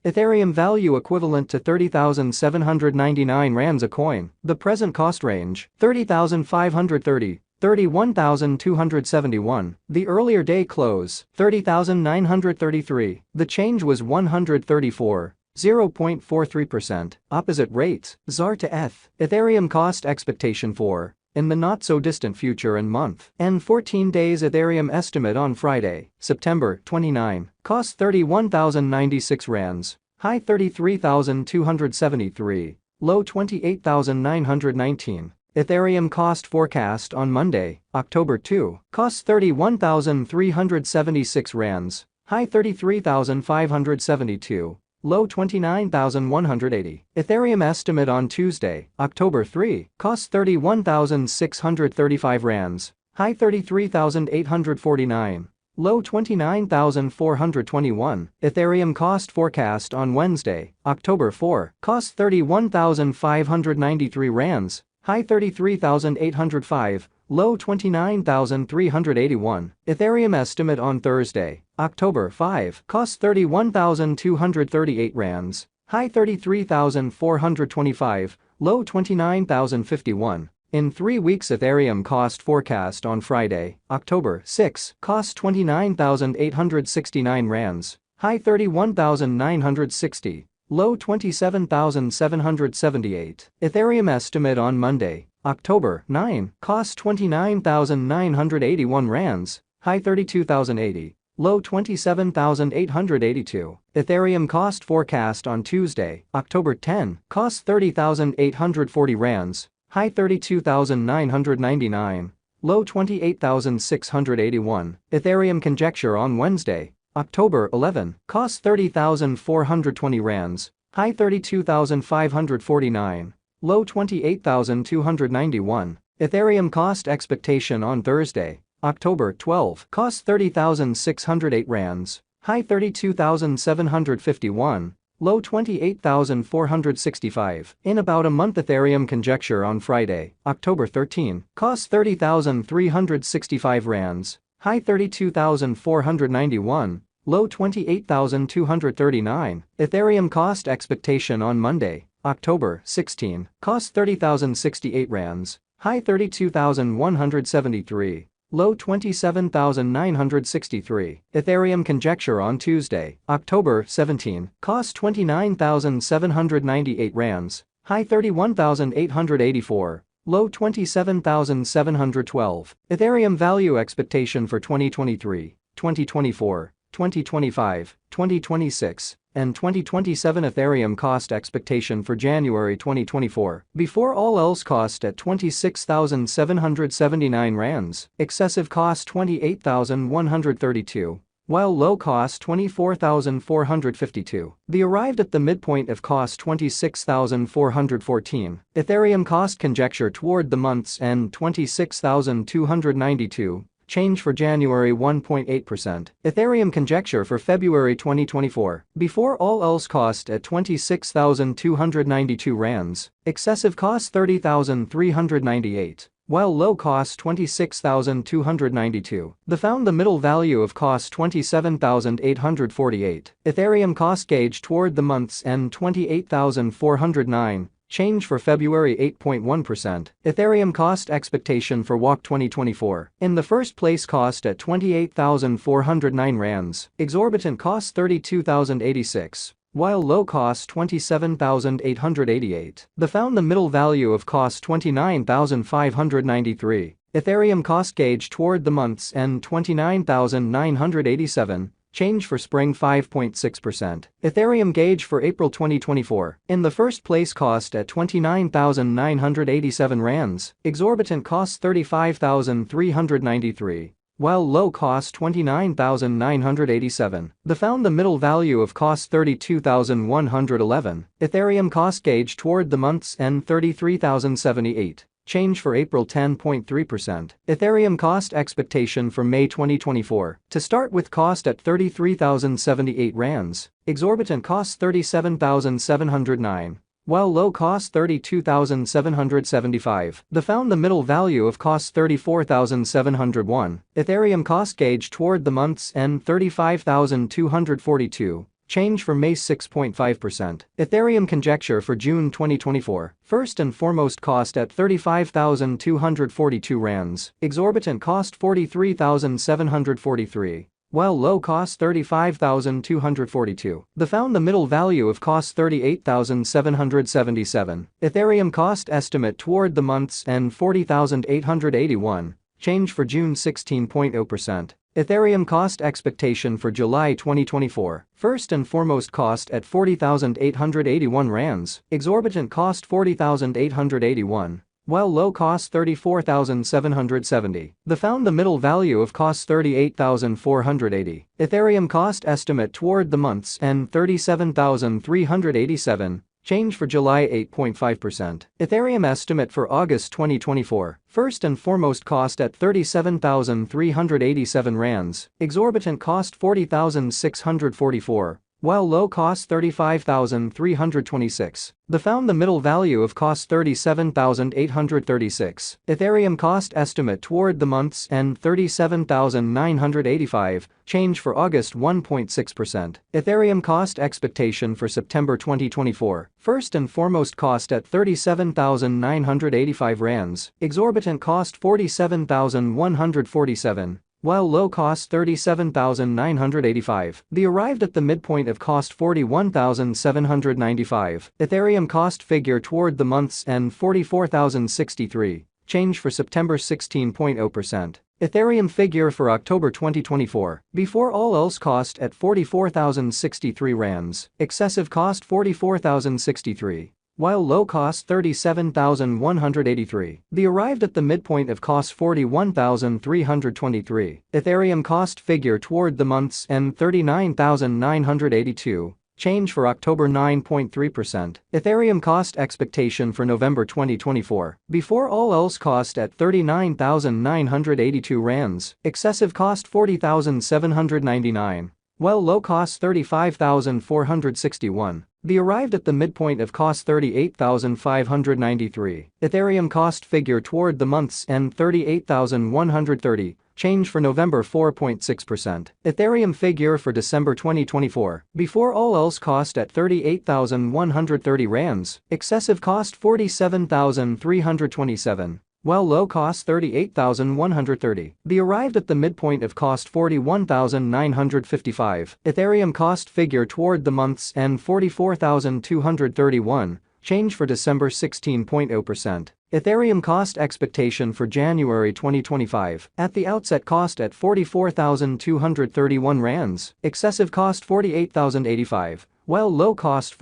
Ethereum value equivalent to 30,799 rands a coin. The present cost range, 30,530. 31,271. The earlier day close, 30,933. The change was 134. 0.43%. Opposite rates, ZAR to ETH. Ethereum cost expectation for, in the not-so-distant future and month, and 14 days. Ethereum estimate on Friday, September 29. Cost 31,096 rands. High 33,273. Low 28,919. Ethereum cost forecast on Monday, October 2. Cost 31,376 rands. High 33,572. Low 29,180. Ethereum estimate on Tuesday, October 3. Cost 31,635 rands. High 33,849. Low 29,421. Ethereum cost forecast on Wednesday, October 4. Cost 31,593 rands. High 33,805. Low 29,381. Ethereum estimate on Thursday, October 5. Cost 31,238 rands. High 33,425. Low 29,051. In 3 weeks. Ethereum cost forecast on Friday, October 6. Cost 29,869 rands. High 31,960. Low 27,778. Ethereum estimate on Monday, October 9. Cost 29,981 rands. High 32,080. Low 27,882. Ethereum cost forecast on Tuesday, October 10. Cost 30,840 rands. High 32,999. Low 28,681. Ethereum conjecture on Wednesday, October 11. Cost 30,420 rands. High 32,549. Low 28,291. Ethereum cost expectation on Thursday, October 12. Cost 30,608 rands. High 32,751. Low 28,465. In about a month. Ethereum conjecture on Friday, October 13. Cost 30,365 rands. High 32,491. Low 28,239. Ethereum cost expectation on Monday, October 16. Cost 30,068 rands. High 32,173. Low 27,963. Ethereum conjecture on Tuesday, October 17. Cost 29,798 rands. High 31,884. Low 27,712. Ethereum value expectation for 2023, 2024, 2025, 2026, and 2027. Ethereum cost expectation for January 2024, before all else cost at 26,779 rands, excessive cost 28,132, while low cost 24,452. The arrived at the midpoint of cost 26,414. Ethereum cost conjecture toward the month's end 26,292. Change for January 1.8%. Ethereum conjecture for February 2024, before all else cost at 26,292 rands, excessive cost 30,398, while low cost 26,292. The found the middle value of cost 27,848. Ethereum cost gauge toward the month's end 28,409. Change for February 8.1%. Ethereum cost expectation for WAC 2024. In the first place cost at 28,409 rands. Exorbitant cost 32,086. While low cost 27,888. The found the middle value of cost 29,593. Ethereum cost gauge toward the month's end 29,987. Change for spring 5.6%. Ethereum gauge for April 2024. In the first place cost at 29,987 rands. Exorbitant cost 35,393. While low cost 29,987. The found the middle value of cost 32,111. Ethereum cost gauge toward the month's end 33,078. Change for April 10.3%. Ethereum cost expectation for May 2024. To start with cost at 33,078 rands. Exorbitant cost 37,709. While low cost 32,775. The found the middle value of cost 34,701. Ethereum cost gauge toward the month's end 35,242. change for May 6.5%. Ethereum conjecture for June 2024, first and foremost cost at 35,242 rands, exorbitant cost 43,743. While low cost 35,242. The found the middle value of cost 38,777. Ethereum cost estimate toward the month's end 40,881. Change for June 16.0%. Ethereum cost expectation for July 2024. First and foremost cost at 40,881 rands, exorbitant cost 40,881. While low cost 34,770. The found the middle value of cost 38,480. Ethereum cost estimate toward the month's end 37,387. Change for July 8.5%. Ethereum estimate for August 2024. First and foremost cost at 37,387 rands, exorbitant cost 40,644. While low cost 35,326. The found the middle value of cost 37,836. Ethereum cost estimate toward the month's end 37,985. Change for August 1.6%. Ethereum cost expectation for September 2024. First and foremost cost at 37,985 rands, exorbitant cost 47,147. While low cost 37,985. The arrived at the midpoint of cost 41,795. Ethereum cost figure toward the month's end 44,063. Change for September 16.0%. Ethereum figure for October 2024. Before all else cost at 44,063 rands. Excessive cost 44,063. While low cost 37,183. The arrived at the midpoint of cost 41,323. Ethereum cost figure toward the month's end 39,982. Change for October 9.3%. Ethereum cost expectation for November 2024. Before all else cost at 39,982 rands. Excessive cost 40,799. While low cost 35,461. The arrived at the midpoint of cost 38,593. Ethereum cost figure toward the month's end 38,130. Change for November 4.6%. Ethereum figure for December 2024. Before all else cost at 38,130 rands. Excessive cost 47,327. While low cost 38,130. The arrived at the midpoint of cost 41,955. Ethereum cost figure toward the month's end 44,231. Change for December 16.0%. Ethereum cost expectation for January 2025. At the outset cost at 44,231 rands. Excessive cost 48,085. While low cost